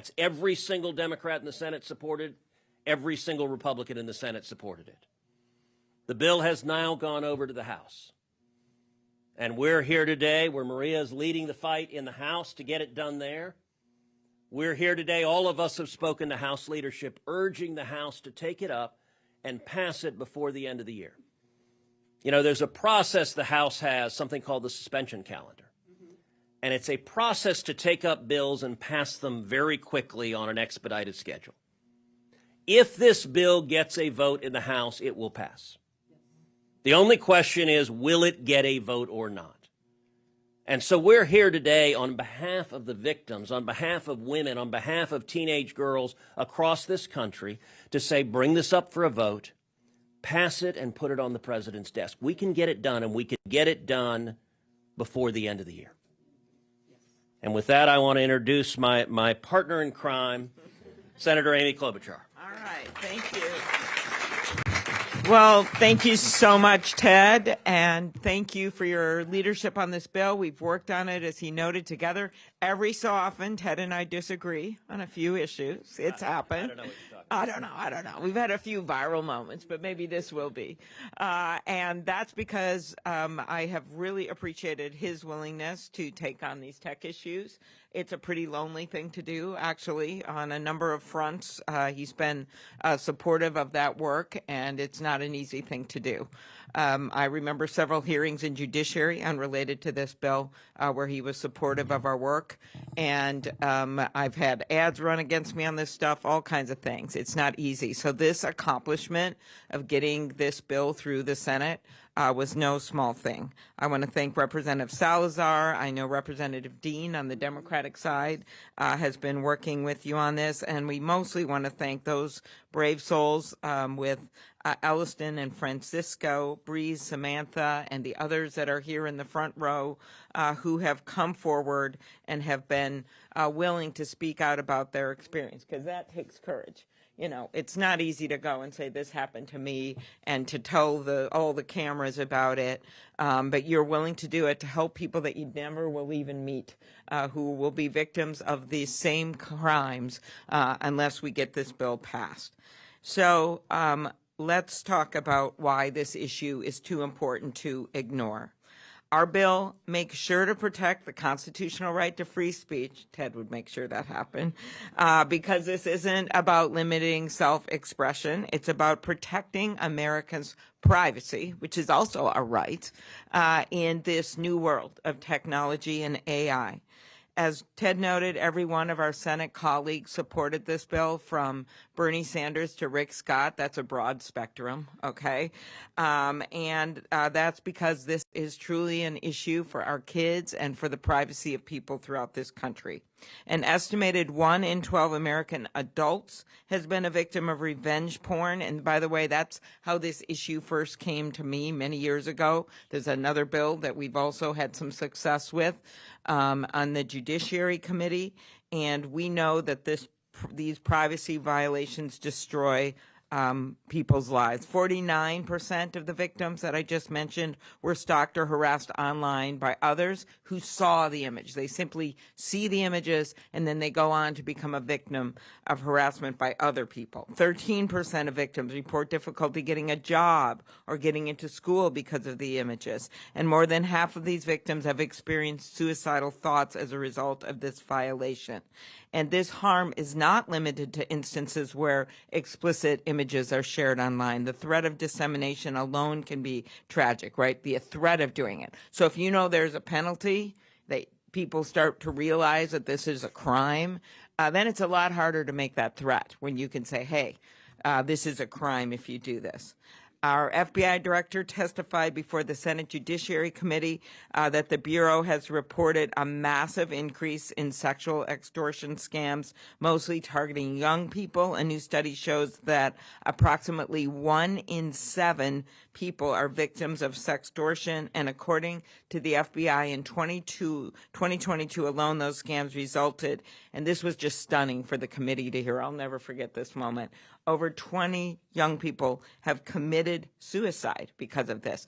Democrats. Every single Democrat in the Senate supported it. Every single Republican in the Senate supported it. The bill has now gone over to the House. And we're here today where Maria is leading the fight in the House to get it done there. We're here today, all of us have spoken to House leadership, urging the House to take it up and pass it before the end of the year. You know, there's a process the House has, something called the suspension calendar. And it's a process to take up bills and pass them very quickly on an expedited schedule. If this bill gets a vote in the House, it will pass. The only question is, will it get a vote or not? And so we're here today on behalf of the victims, on behalf of women, on behalf of teenage girls across this country to say, bring this up for a vote, pass it, and put it on the president's desk. We can get it done, and we can get it done before the end of the year. And with that, I want to introduce my partner in crime, Senator Amy Klobuchar. All right, thank you. Well, thank you so much, Ted, and thank you for your leadership on this bill. We've worked on it, as he noted, together. Every so often, Ted and I disagree on a few issues. It's happened. I don't know. We've had a few viral moments, but maybe this will be. And that's because I have really appreciated his willingness to take on these tech issues. It's a pretty lonely thing to do, actually, on a number of fronts. He's been supportive of that work, and it's not an easy thing to do. I remember several hearings in judiciary unrelated to this bill where he was supportive of our work. And I've had ads run against me on this stuff, all kinds of things. It's not easy. So this accomplishment of getting this bill through the Senate was no small thing. I want to thank Representative Salazar. I know Representative Dean on the Democratic side has been working with you on this. And we mostly want to thank those brave souls with Elliston and Francisco, Breeze, Samantha, and the others that are here in the front row who have come forward and have been willing to speak out about their experience, because that takes courage. You know, it's not easy to go and say this happened to me and to tell all the cameras about it, but you're willing to do it to help people that you never will even meet who will be victims of these same crimes unless we get this bill passed. So let's talk about why this issue is too important to ignore. Our bill makes sure to protect the constitutional right to free speech. Ted would make sure that happened, because this isn't about limiting self-expression. It's about protecting Americans' privacy, which is also a right, in this new world of technology and AI. As Ted noted, every one of our Senate colleagues supported this bill, from Bernie Sanders to Rick Scott. That's a broad spectrum, okay? And that's because this is truly an issue for our kids and for the privacy of people throughout this country. An estimated 1 in 12 American adults has been a victim of revenge porn. And by the way, that's how this issue first came to me many years ago. There's another bill that we've also had some success with on the Judiciary Committee. And we know that these privacy violations destroy people's lives. 49% of the victims that I just mentioned were stalked or harassed online by others who saw the image. They simply see the images and then they go on to become a victim of harassment by other people. 13% of victims report difficulty getting a job or getting into school because of the images. And more than half of these victims have experienced suicidal thoughts as a result of this violation. And this harm is not limited to instances where explicit images are shared online. The threat of dissemination alone can be tragic, right? The threat of doing it. So if you know there's a penalty, that people start to realize that this is a crime, then it's a lot harder to make that threat when you can say, hey, this is a crime if you do this. Our FBI director testified before the Senate Judiciary Committee that the Bureau has reported a massive increase in sexual extortion scams, mostly targeting young people. A new study shows that approximately 1 in 7 people are victims of sextortion, and according to the FBI in 2022 alone, those scams resulted, and this was just stunning for the committee to hear. I'll never forget this moment. Over 20 young people have committed suicide because of this.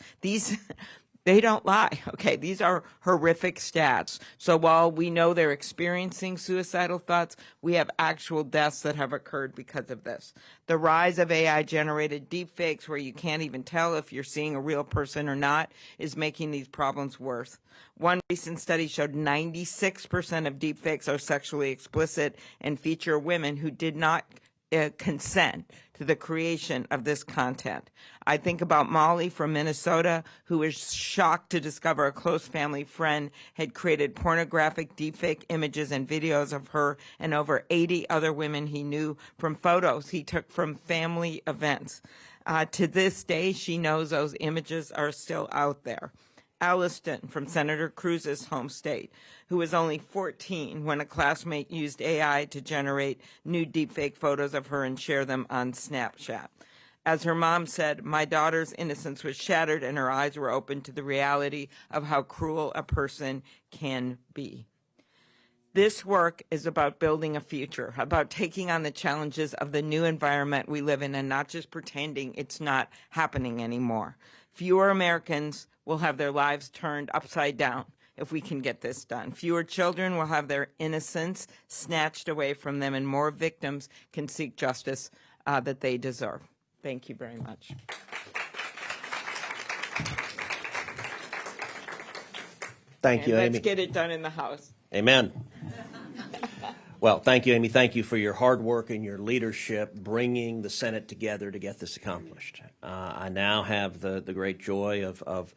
They don't lie. Okay, these are horrific stats. So while we know they're experiencing suicidal thoughts, we have actual deaths that have occurred because of this. The rise of AI-generated deepfakes, where you can't even tell if you're seeing a real person or not, is making these problems worse. One recent study showed 96% of deepfakes are sexually explicit and feature women who did not consent to the creation of this content. I think about Molly from Minnesota, who was shocked to discover a close family friend had created pornographic deepfake images and videos of her and over 80 other women he knew from photos he took from family events. To this day, she knows those images are still out there. Alliston from Senator Cruz's home state, who was only 14 when a classmate used AI to generate new deepfake photos of her and share them on Snapchat. As her mom said, my daughter's innocence was shattered and her eyes were opened to the reality of how cruel a person can be. This work is about building a future, about taking on the challenges of the new environment we live in and not just pretending it's not happening anymore. Fewer Americans will have their lives turned upside down if we can get this done. Fewer children will have their innocence snatched away from them, and more victims can seek justice that they deserve. Thank you very much. Thank you, Amy. Let's get it done in the House. Amen. Well, thank you, Amy. Thank you for your hard work and your leadership bringing the Senate together to get this accomplished. I now have the great joy of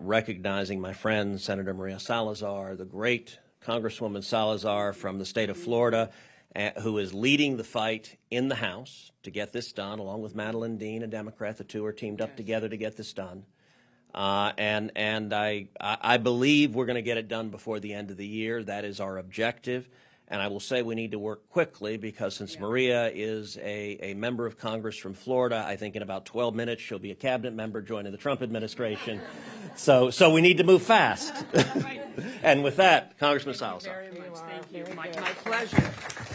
recognizing my friend, Senator Maria Salazar, the great Congresswoman Salazar from the state of Florida, who is leading the fight in the House to get this done, along with Madeline Dean, a Democrat. The two are teamed up together to get this done. And I believe we're going to get it done before the end of the year. That is our objective. And I will say we need to work quickly because since Maria is a member of Congress from Florida, I think in about 12 minutes she'll be a cabinet member joining the Trump administration. So we need to move fast. And with that, Congressman Salazar. Very much. Thank you. My pleasure.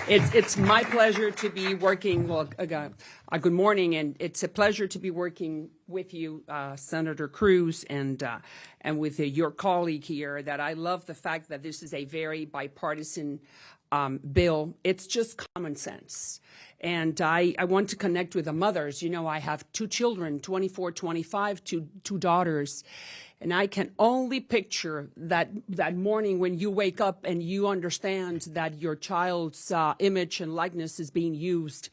It's my pleasure to be working. Well, good morning, and it's a pleasure to be working with you, Senator Cruz, and with your colleague here. That I love the fact that this is a very bipartisan bill. It's just common sense. And I want to connect with the mothers. You know, I have two children, 24, 25, two daughters. And I can only picture that morning when you wake up and you understand that your child's image and likeness is being used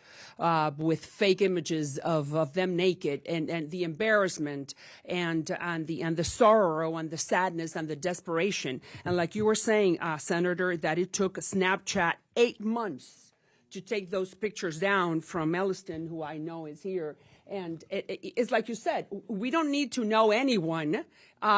with fake images of them naked, and the embarrassment and the sorrow and the sadness and the desperation. And like you were saying, Senator, that it took Snapchat 8 months to take those pictures down from Elliston, who I know is here. And it's like you said, we don't need to know anyone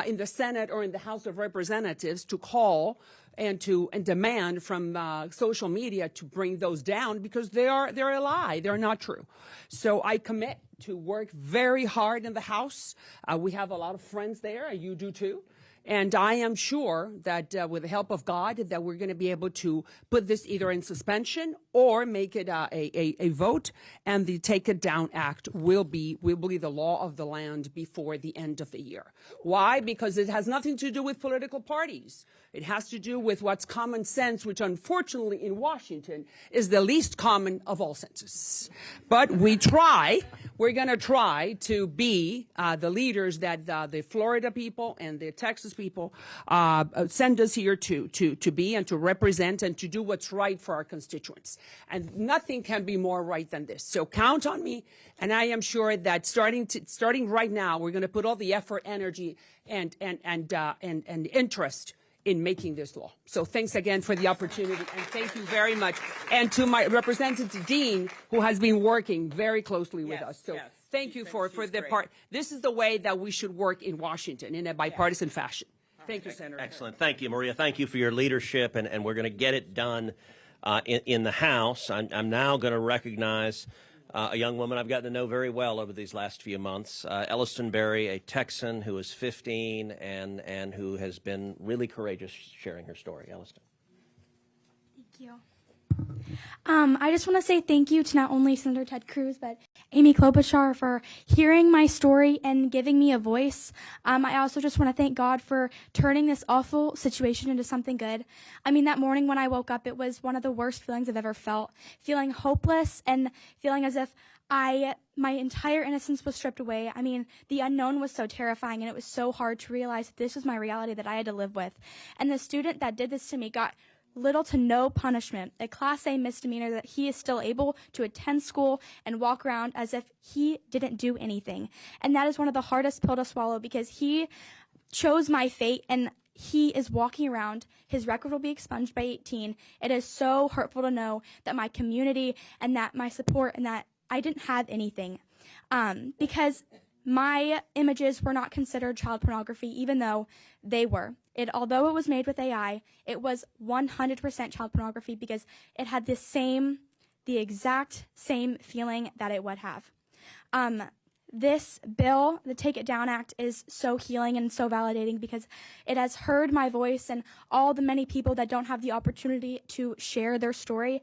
in the Senate or in the House of Representatives to call and demand from social media to bring those down, because they're a lie. They're not true. So I commit to work very hard in the House. We have a lot of friends there. You do too. And I am sure that with the help of God, that we're going to be able to put this either in suspension or make it a vote, and the Take It Down Act will be the law of the land before the end of the year. Why? Because it has nothing to do with political parties. It has to do with what's common sense, which unfortunately in Washington is the least common of all senses. But we're going to try to be the leaders that the Florida people and the Texas people send us here to be and to represent and to do what's right for our constituents. And nothing can be more right than this. So count on me, and I am sure that starting right now, we're going to put all the effort, energy, and interest in making this law. So thanks again for the opportunity, and thank you very much. And to my Representative Dean, who has been working very closely with us. So thank you for the part. This is the way that we should work in Washington, in a bipartisan fashion. Thank you, Senator. Excellent. Thank you, Maria. Thank you for your leadership, and we're going to get it done in the House. I'm now going to recognize a young woman I've gotten to know very well over these last few months, Elliston Berry, a Texan who is 15 and who has been really courageous sharing her story. Elliston. Thank you. I just want to say thank you to not only Senator Ted Cruz, but Amy Klobuchar for hearing my story and giving me a voice. I also just want to thank God for turning this awful situation into something good. I mean, that morning when I woke up, it was one of the worst feelings I've ever felt, feeling hopeless and feeling as if my entire innocence was stripped away. I mean, the unknown was so terrifying, and it was so hard to realize that this was my reality that I had to live with. And the student that did this to me got little to no punishment, a Class A misdemeanor that he is still able to attend school and walk around as if he didn't do anything. And that is one of the hardest pill to swallow, because he chose my fate and he is walking around. His record will be expunged by 18. It is so hurtful to know that my community and that my support and that I didn't have anything, because my images were not considered child pornography, even though they were. Although it was made with AI, it was 100% child pornography, because it had the exact same feeling that it would have. This bill, the Take It Down Act, is so healing and so validating, because it has heard my voice and all the many people that don't have the opportunity to share their story.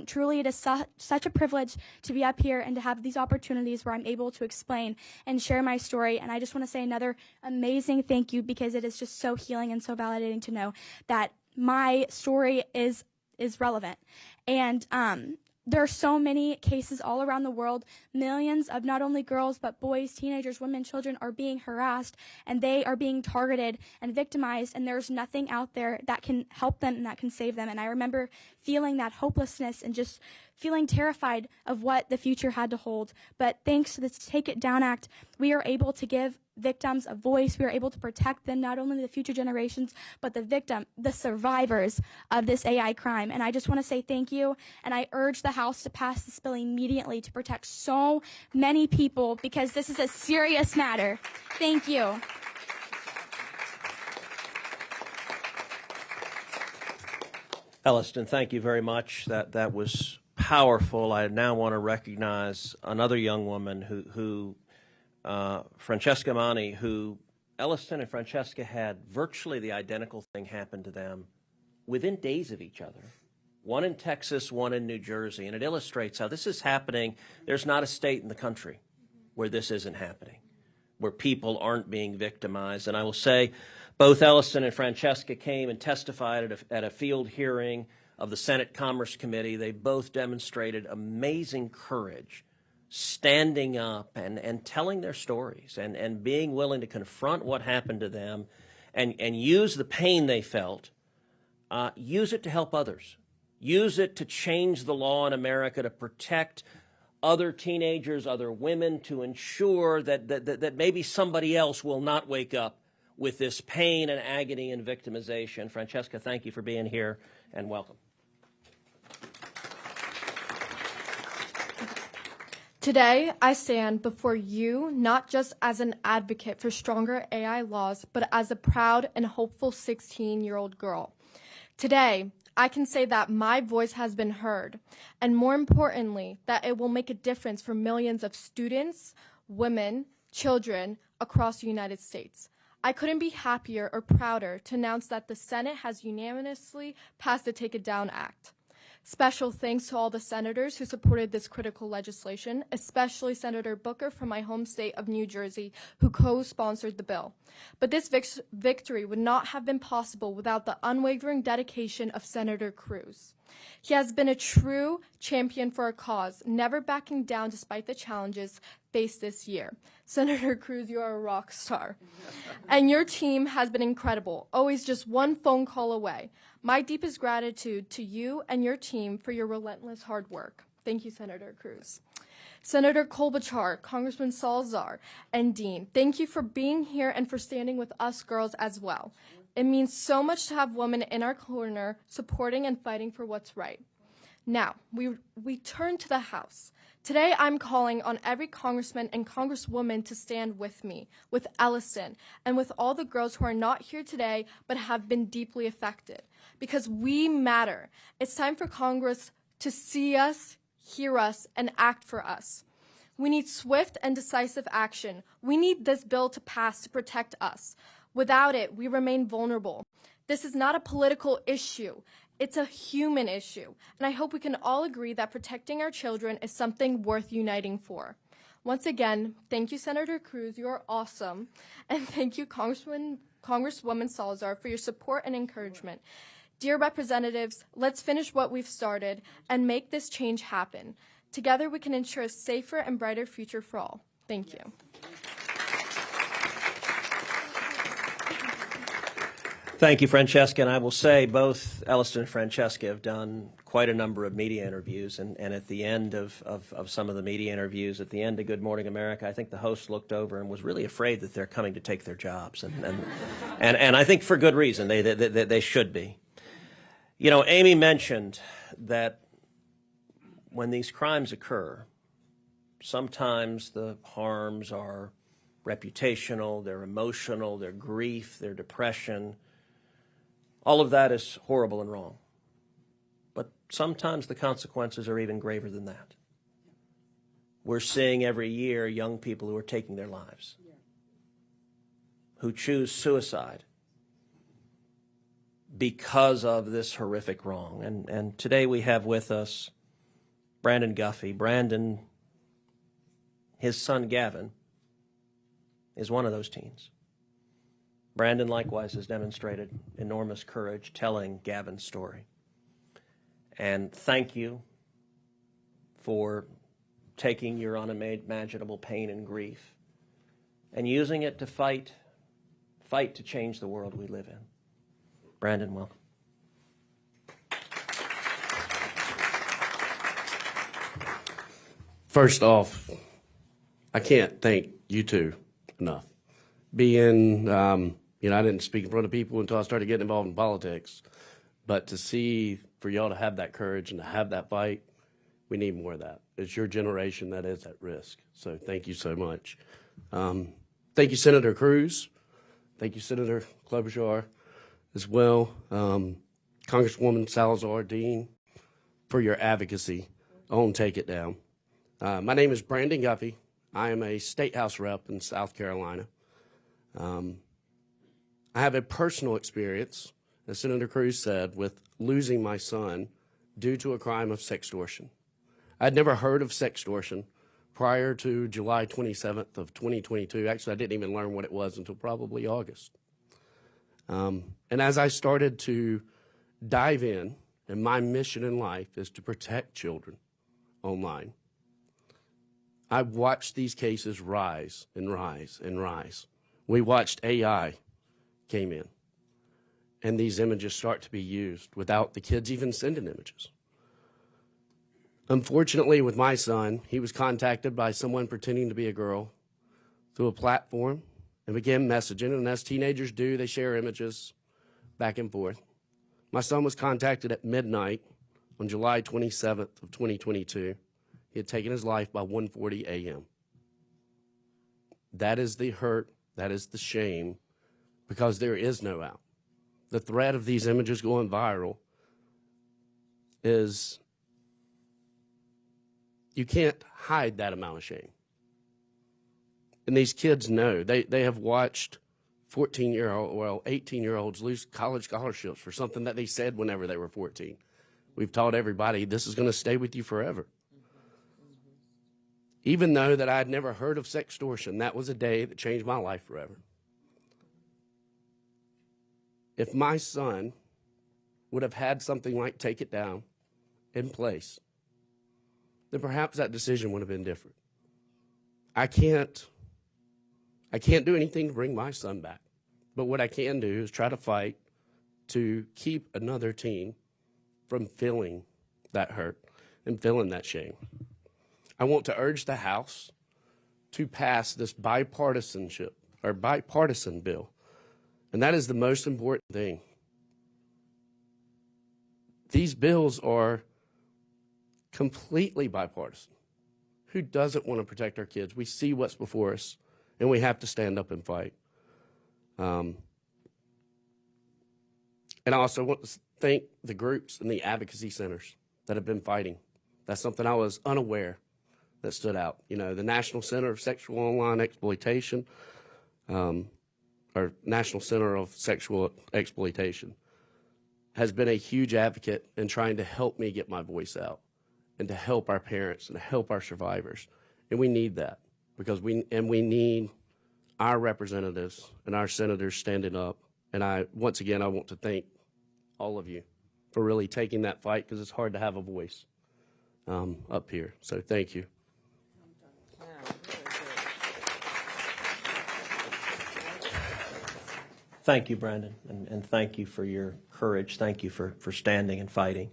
Truly, it is such a privilege to be up here and to have these opportunities where I'm able to explain and share my story. And I just want to say another amazing thank you, because it is just so healing and so validating to know that my story is relevant. And there are so many cases all around the world. Millions of not only girls, but boys, teenagers, women, children are being harassed, and they are being targeted and victimized, and there's nothing out there that can help them and that can save them. And I remember feeling that hopelessness and just feeling terrified of what the future had to hold. But thanks to this Take It Down Act, we are able to give victims a voice. We are able to protect them, not only the future generations, but the survivors of this AI crime. And I just want to say thank you. And I urge the House to pass this bill immediately to protect so many people, because this is a serious matter. Thank you. Elliston, thank you very much. That was powerful. I now want to recognize another young woman who Francesca Mani, who Elliston and Francesca had virtually the identical thing happen to them within days of each other. One in Texas, one in New Jersey. And it illustrates how this is happening. There's not a state in the country where this isn't happening, where people aren't being victimized. And I will say, both Elliston and Francesca came and testified at a field hearing of the Senate Commerce Committee. They both demonstrated amazing courage, standing up and telling their stories and being willing to confront what happened to them and use the pain they felt, use it to help others, use it to change the law in America, to protect other teenagers, other women, to ensure that maybe somebody else will not wake up with this pain and agony and victimization. Francesca, thank you for being here, and welcome. Today, I stand before you not just as an advocate for stronger AI laws, but as a proud and hopeful 16-year-old girl. Today, I can say that my voice has been heard, and more importantly, that it will make a difference for millions of students, women, children across the United States. I couldn't be happier or prouder to announce that the Senate has unanimously passed the Take It Down Act. Special thanks to all the senators who supported this critical legislation, especially Senator Booker from my home state of New Jersey, who co-sponsored the bill. But this victory would not have been possible without the unwavering dedication of Senator Cruz. He has been a true champion for our cause, never backing down despite the challenges faced this year. Senator Cruz, you are a rock star. And your team has been incredible, always just one phone call away. My deepest gratitude to you and your team for your relentless hard work. Thank you, Senator Cruz. Senator Klobuchar, Congressman Salazar, and Dean, thank you for being here and for standing with us girls as well. It means so much to have women in our corner supporting and fighting for what's right. Now, we turn to the House. Today, I'm calling on every congressman and congresswoman to stand with me, with Elliston, and with all the girls who are not here today but have been deeply affected. Because we matter. It's time for Congress to see us, hear us, and act for us. We need swift and decisive action. We need this bill to pass to protect us. Without it, we remain vulnerable. This is not a political issue. It's a human issue, and I hope we can all agree that protecting our children is something worth uniting for. Once again, thank you, Senator Cruz. You're awesome. And thank you, Congresswoman Salazar, for your support and encouragement. Dear representatives, let's finish what we've started and make this change happen. Together, we can ensure a safer and brighter future for all. Thank you. Thank you, Francesca. And I will say both Elliston and Francesca have done quite a number of media interviews. And at the end of some of the media interviews, at the end of Good Morning America, I think the host looked over and was really afraid that they're coming to take their jobs. And I think for good reason. They should be. You know, Amy mentioned that when these crimes occur, sometimes the harms are reputational, they're emotional, they're grief, they're depression. All of that is horrible and wrong. But sometimes the consequences are even graver than that. We're seeing every year young people who are taking their lives, who choose suicide because of this horrific wrong. And today we have with us Brandon Guffey. Brandon, his son Gavin, is one of those teens. Brandon likewise has demonstrated enormous courage telling Gavin's story. And thank you for taking your unimaginable pain and grief and using it to fight to change the world we live in. Brandon, welcome. First off, I can't thank you two enough. Being, I didn't speak in front of people until I started getting involved in politics. But to see, for y'all to have that courage and to have that fight, we need more of that. It's your generation that is at risk. So thank you so much. Thank you, Senator Cruz. Thank you, Senator Klobuchar, as well. Congresswoman Salazar, Dean, for your advocacy on Take It Down. My name is Brandon Guffey. I am a state house rep in South Carolina. I have a personal experience, as Senator Cruz said, with losing my son due to a crime of sextortion. I'd never heard of sextortion prior to July 27th of 2022. Actually, I didn't even learn what it was until probably August. And as I started to dive in, and my mission in life is to protect children online, I watched these cases rise and rise and rise. We watched AI came in, and these images start to be used without the kids even sending images. Unfortunately, with my son, he was contacted by someone pretending to be a girl through a platform and began messaging, and as teenagers do, they share images back and forth. My son was contacted at midnight on July 27th of 2022. He had taken his life by 1:40 a.m. That is the hurt, that is the shame, because there is no out. The threat of these images going viral is, you can't hide that amount of shame. And these kids know. They have watched 18-year-olds lose college scholarships for something that they said whenever they were 14. We've taught everybody this is going to stay with you forever. Even though that I had never heard of sextortion, that was a day that changed my life forever. If my son would have had something like Take It Down in place, then perhaps that decision would have been different. I can't do anything to bring my son back. But what I can do is try to fight to keep another teen from feeling that hurt and feeling that shame. I want to urge the House to pass this bipartisan bill. And that is the most important thing. These bills are completely bipartisan. Who doesn't want to protect our kids? We see what's before us, and we have to stand up and fight. And I also want to thank the groups and the advocacy centers that have been fighting. That's something I was unaware that stood out. You know, the National Center of Sexual Online Exploitation, or National Center of Sexual Exploitation. has been a huge advocate in trying to help me get my voice out and to help our parents and to help our survivors. And we need that because we need our representatives and our senators standing up. And once again, I want to thank all of you for really taking that fight, because it's hard to have a voice up here. So thank you. Thank you, Brandon, and thank you for your courage. Thank you for standing and fighting.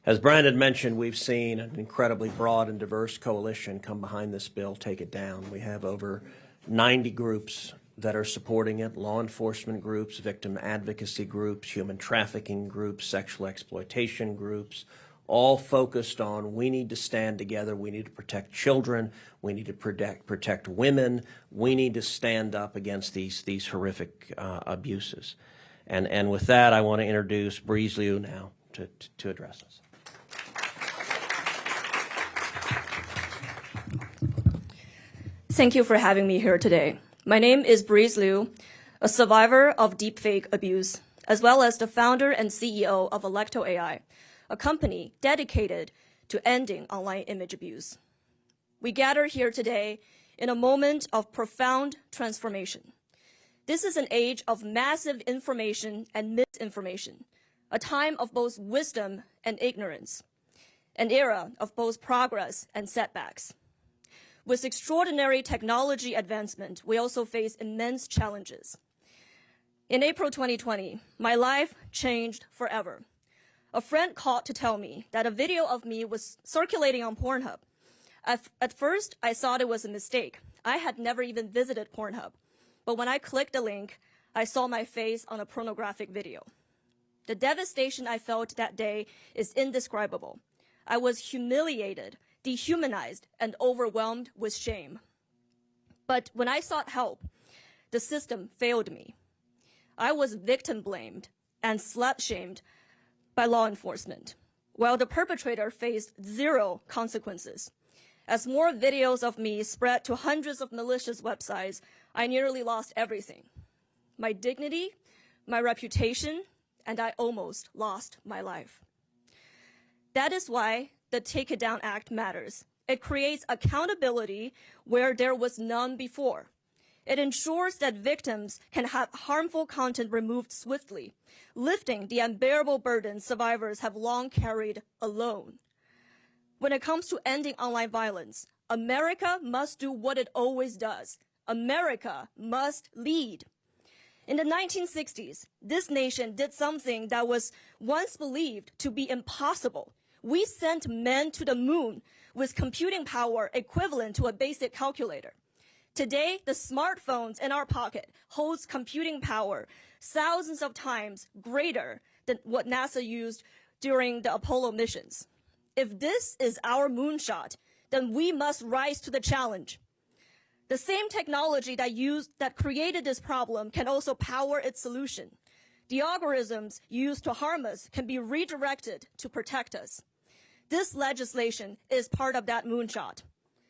As Brandon mentioned, we've seen an incredibly broad and diverse coalition come behind this bill, take it down. We have over 90 groups that are supporting it, law enforcement groups, victim advocacy groups, human trafficking groups, sexual exploitation groups, all focused on we need to stand together, we need to protect children, we need to protect women, we need to stand up against these horrific abuses. And with that, I want to introduce Breeze Liu now to address us. Thank you for having me here today. My name is Breeze Liu, a survivor of deepfake abuse, as well as the founder and CEO of Electo AI, a company dedicated to ending online image abuse. We gather here today in a moment of profound transformation. This is an age of massive information and misinformation, a time of both wisdom and ignorance, an era of both progress and setbacks. With extraordinary technology advancement, we also face immense challenges. In April 2020, my life changed forever. A friend called to tell me that a video of me was circulating on Pornhub. At first, I thought it was a mistake. I had never even visited Pornhub. But when I clicked the link, I saw my face on a pornographic video. The devastation I felt that day is indescribable. I was humiliated, dehumanized, and overwhelmed with shame. But when I sought help, the system failed me. I was victim blamed and slut shamed by law enforcement, while the perpetrator faced zero consequences. As more videos of me spread to hundreds of malicious websites, I nearly lost everything. My dignity, my reputation, and I almost lost my life. That is why the Take It Down Act matters. It creates accountability where there was none before. It ensures that victims can have harmful content removed swiftly, lifting the unbearable burden survivors have long carried alone. When it comes to ending online violence, America must do what it always does. America must lead. In the 1960s, this nation did something that was once believed to be impossible. We sent men to the moon with computing power equivalent to a basic calculator. Today, the smartphones in our pocket holds computing power thousands of times greater than what NASA used during the Apollo missions. If this is our moonshot, then we must rise to the challenge. The same technology that created this problem can also power its solution. The algorithms used to harm us can be redirected to protect us. This legislation is part of that moonshot.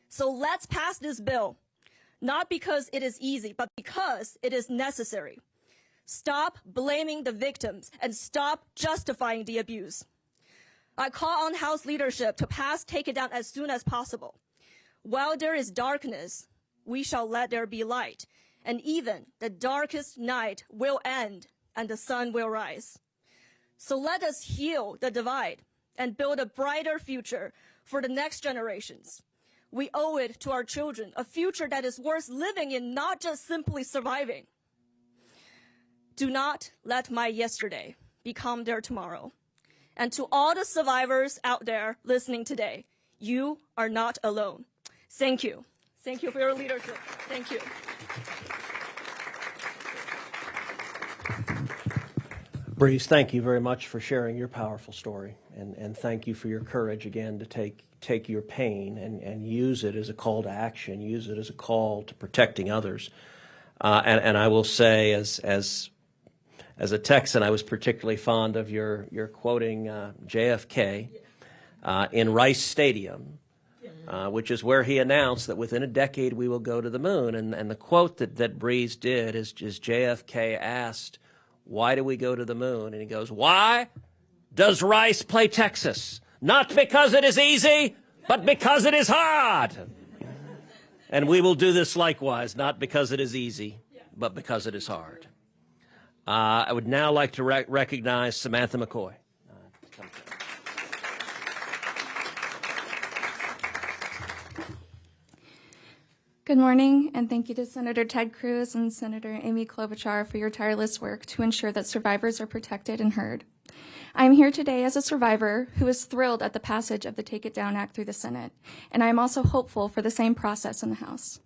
So let's pass this bill, not because it is easy, but because it is necessary. Stop blaming the victims and stop justifying the abuse. I call on House leadership to pass Take It Down as soon as possible. While there is darkness, we shall let there be light, and even the darkest night will end and the sun will rise. So let us heal the divide and build a brighter future for the next generations. We owe it to our children, a future that is worth living in, not just simply surviving. Do not let my yesterday become their tomorrow. And to all the survivors out there listening today, you are not alone. Thank you. Thank you for your leadership. Thank you. Breeze, thank you very much for sharing your powerful story, and thank you for your courage again to take your pain and use it as a call to action, use it as a call to protecting others. And I will say, as a Texan, I was particularly fond of your quoting JFK in Rice Stadium, which is where he announced that within a decade we will go to the moon. And the quote that Breeze did is JFK asked, why do we go to the moon? And he goes, why does Rice play Texas? Not because it is easy, but because it is hard. And we will do this likewise, not because it is easy, but because it is hard. I would now like to recognize Samantha McCoy. Good morning, and thank you to Senator Ted Cruz and Senator Amy Klobuchar for your tireless work to ensure that survivors are protected and heard. I am here today as a survivor who is thrilled at the passage of the Take It Down Act through the Senate, and I am also hopeful for the same process in the House.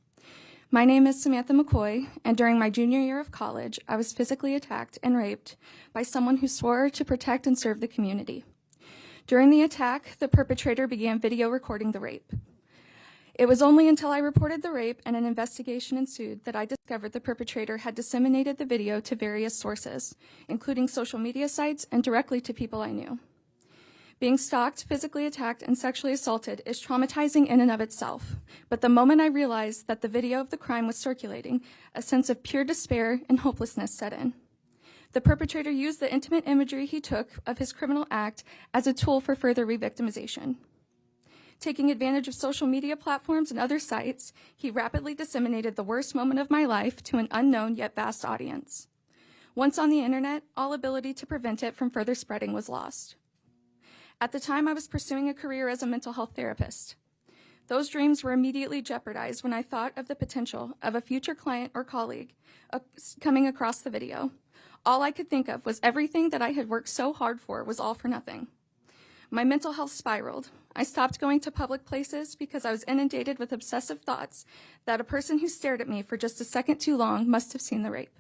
My name is Samantha McCoy, and during my junior year of college, I was physically attacked and raped by someone who swore to protect and serve the community. During the attack, the perpetrator began video recording the rape. It was only until I reported the rape and an investigation ensued that I discovered the perpetrator had disseminated the video to various sources, including social media sites and directly to people I knew. Being stalked, physically attacked, and sexually assaulted is traumatizing in and of itself. But the moment I realized that the video of the crime was circulating, a sense of pure despair and hopelessness set in. The perpetrator used the intimate imagery he took of his criminal act as a tool for further re-victimization. Taking advantage of social media platforms and other sites, he rapidly disseminated the worst moment of my life to an unknown yet vast audience. Once on the internet, all ability to prevent it from further spreading was lost. At the time, I was pursuing a career as a mental health therapist. Those dreams were immediately jeopardized when I thought of the potential of a future client or colleague coming across the video. All I could think of was everything that I had worked so hard for was all for nothing. My mental health spiraled. I stopped going to public places because I was inundated with obsessive thoughts that a person who stared at me for just a second too long must have seen the rape.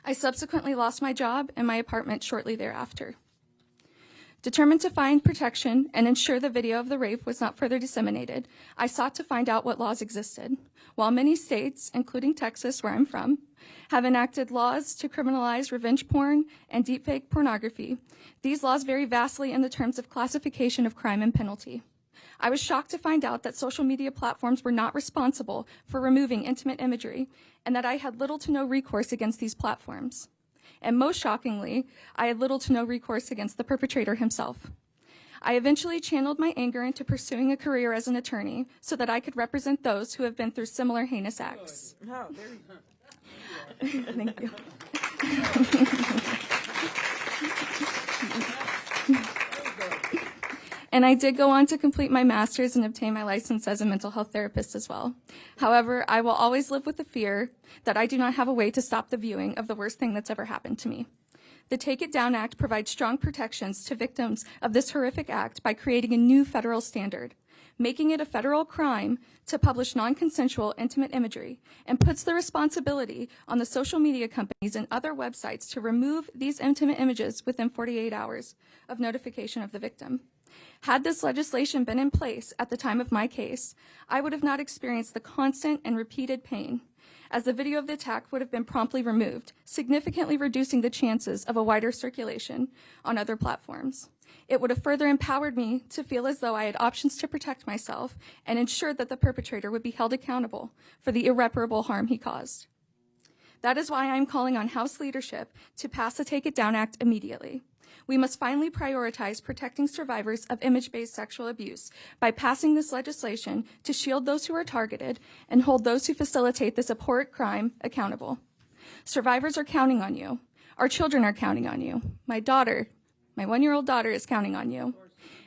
I subsequently lost my job and my apartment shortly thereafter. Determined to find protection and ensure the video of the rape was not further disseminated, I sought to find out what laws existed. While many states, including Texas, where I'm from, have enacted laws to criminalize revenge porn and deepfake pornography, these laws vary vastly in the terms of classification of crime and penalty. I was shocked to find out that social media platforms were not responsible for removing intimate imagery and that I had little to no recourse against these platforms. And most shockingly, I had little to no recourse against the perpetrator himself. I eventually channeled my anger into pursuing a career as an attorney so that I could represent those who have been through similar heinous acts. Oh, there you go. Thank you. And I did go on to complete my master's and obtain my license as a mental health therapist as well. However, I will always live with the fear that I do not have a way to stop the viewing of the worst thing that's ever happened to me. The Take It Down Act provides strong protections to victims of this horrific act by creating a new federal standard, making it a federal crime to publish non-consensual intimate imagery, and puts the responsibility on the social media companies and other websites to remove these intimate images within 48 hours of notification of the victim. Had this legislation been in place at the time of my case, I would have not experienced the constant and repeated pain, as the video of the attack would have been promptly removed, significantly reducing the chances of a wider circulation on other platforms. It would have further empowered me to feel as though I had options to protect myself and ensured that the perpetrator would be held accountable for the irreparable harm he caused. That is why I am calling on House leadership to pass the Take It Down Act immediately. We must finally prioritize protecting survivors of image-based sexual abuse by passing this legislation to shield those who are targeted and hold those who facilitate this abhorrent crime accountable. Survivors are counting on you. Our children are counting on you. My daughter, my 1-year-old daughter, is counting on you.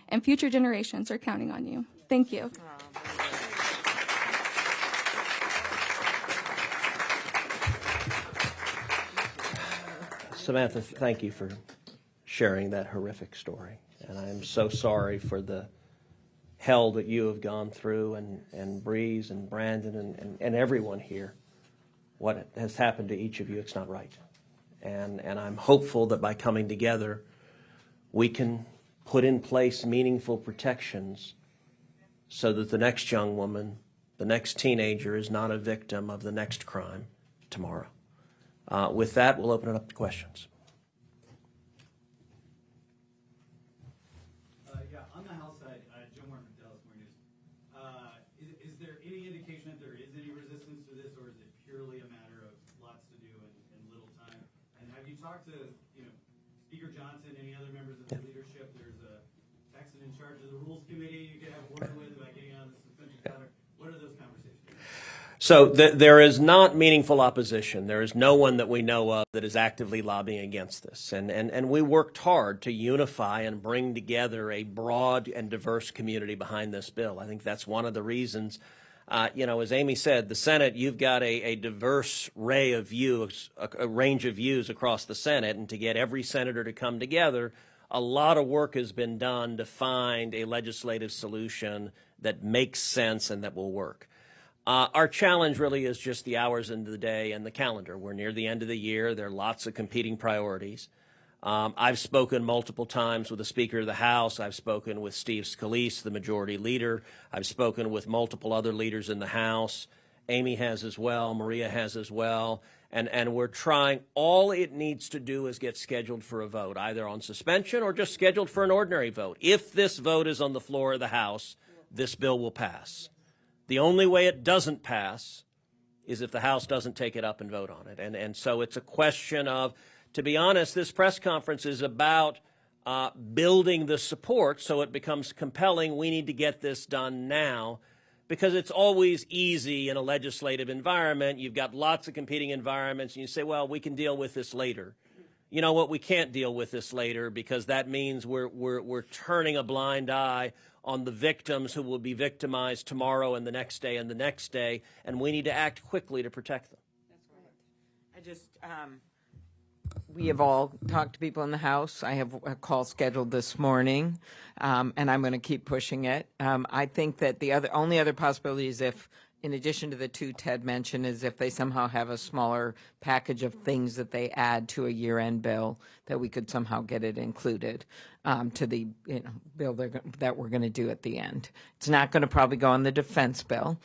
And future generations are counting on you. Thank you. Samantha, thank you for sharing that horrific story. And I am so sorry for the hell that you have gone through, and Breeze and Brandon and everyone here. What has happened to each of you, it's not right. And I'm hopeful that by coming together, we can put in place meaningful protections so that the next young woman, the next teenager, is not a victim of the next crime tomorrow. With that, we'll open it up to questions. On the House side, Joe Martin from Dallas Morning News. Is there any indication that there is any resistance to this, or is it purely a matter of lots to do and little time? And have you talk to, Speaker Johnson, any other members of the leadership, there's a Texan in charge of the Rules Committee you could have a word with about getting on the suspension calendar. What are those conversations? So there is not meaningful opposition. There is no one that we know of that is actively lobbying against this. And we worked hard to unify and bring together a broad and diverse community behind this bill. I think that's one of the reasons, as Amy said, the Senate, you've got a diverse array of views, a range of views across the Senate, and to get every senator to come together, a lot of work has been done to find a legislative solution that makes sense and that will work. Our challenge really is just the hours into the day and the calendar. We're near the end of the year. There are lots of competing priorities. I've spoken multiple times with the Speaker of the House. I've spoken with Steve Scalise, the Majority Leader. I've spoken with multiple other leaders in the House. Amy has as well. Maria has as well. And we're trying. All it needs to do is get scheduled for a vote, either on suspension or just scheduled for an ordinary vote. If this vote is on the floor of the House, this bill will pass. The only way it doesn't pass is if the House doesn't take it up and vote on it. And so it's a question of, to be honest, this press conference is about building the support so it becomes compelling. We need to get this done now, because it's always easy in a legislative environment. You've got lots of competing environments, and you say, well, we can deal with this later. You know what? We can't deal with this later, because that means we're turning a blind eye on the victims who will be victimized tomorrow and the next day and the next day, and we need to act quickly to protect them. That's right. We have all talked to people in the House. I have a call scheduled this morning, and I'm going to keep pushing it. I think that the only other possibility is if, in addition to the two Ted mentioned, is if they somehow have a smaller package of things that they add to a year-end bill, that we could somehow get it included to the bill that we're going to do at the end. It's not going to probably go on the defense bill,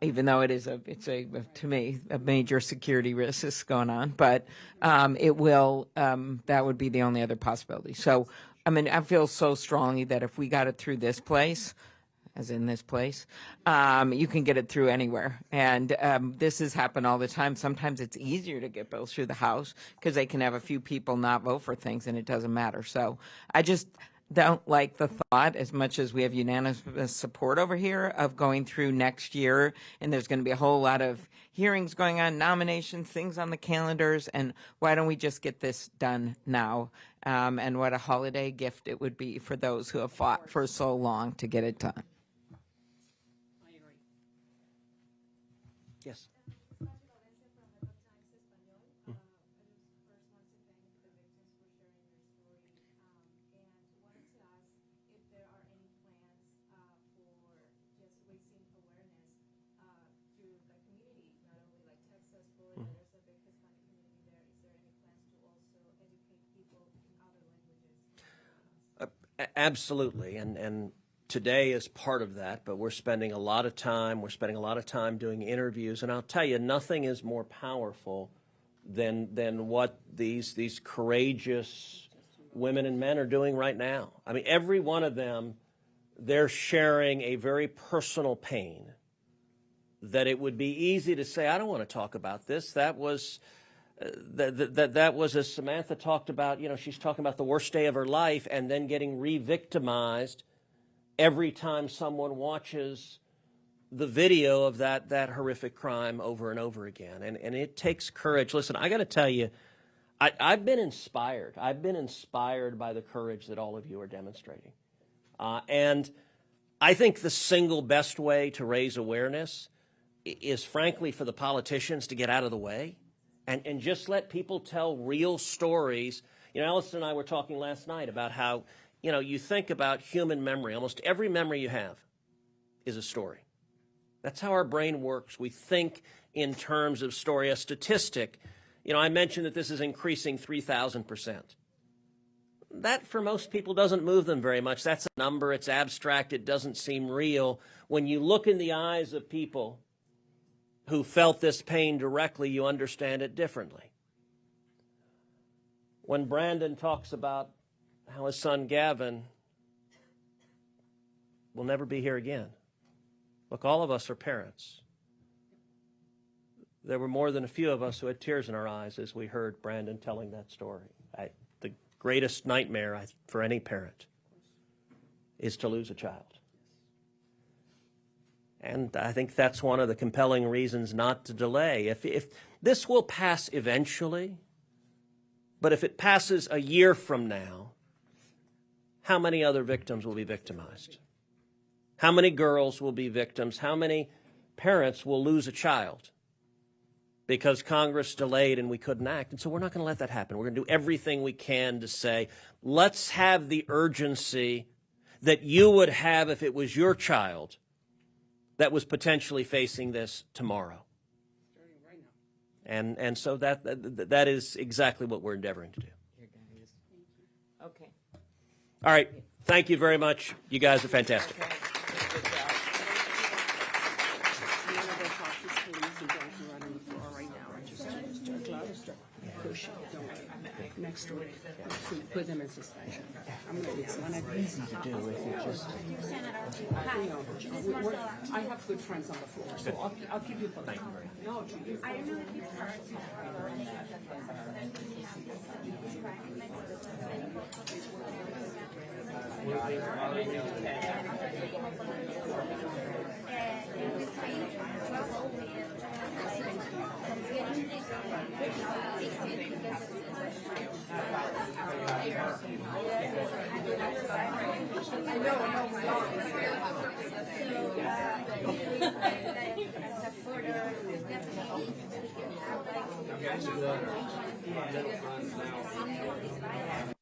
even though it's to me a major security risk is going on. But it will. That would be the only other possibility. So, I mean, I feel so strongly that if we got it through this place, as in this place, you can get it through anywhere. And this has happened all the time. Sometimes it's easier to get bills through the House because they can have a few people not vote for things and it doesn't matter. So I just don't like the thought, as much as we have unanimous support over here, of going through next year, and there's going to be a whole lot of hearings going on, nominations, things on the calendars, and why don't we just get this done now? And what a holiday gift it would be for those who have fought for so long to get it done. Yes. Absolutely, and today is part of that, but we're spending a lot of time. We're spending a lot of time doing interviews, and I'll tell you, nothing is more powerful than what these courageous women and men are doing right now. I mean, every one of them, they're sharing a very personal pain that it would be easy to say, I don't want to talk about this. That was as Samantha talked about, she's talking about the worst day of her life and then getting re-victimized every time someone watches the video of that horrific crime over and over again. And it takes courage. Listen, I got to tell you, I've been inspired. I've been inspired by the courage that all of you are demonstrating. And I think the single best way to raise awareness is, frankly, for the politicians to get out of the way and just let people tell real stories. Allison and I were talking last night about how, you think about human memory. Almost every memory you have is a story. That's how our brain works. We think in terms of story. A statistic, I mentioned that this is increasing 3,000%. That, for most people, doesn't move them very much. That's a number. It's abstract. It doesn't seem real. When you look in the eyes of people who felt this pain directly, you understand it differently. When Brandon talks about how his son Gavin will never be here again. Look, all of us are parents. there were more than a few of us who had tears in our eyes as we heard Brandon telling that story. The greatest nightmare for any parent is to lose a child. And I think that's one of the compelling reasons not to delay. If this will pass eventually, but if it passes a year from now, how many other victims will be victimized? How many girls will be victims? How many parents will lose a child because Congress delayed and we couldn't act? And so we're not going to let that happen. We're going to do everything we can to say, let's have the urgency that you would have if it was your child that was potentially facing this tomorrow. And so that is exactly what we're endeavoring to do. Okay. All right. Thank you very much. You guys are fantastic. Next door. Put them in suspension. I'm going to Easy to do if you just. I have good friends on the floor, so I'll keep you posted. Thank you very much. No, I don't know if you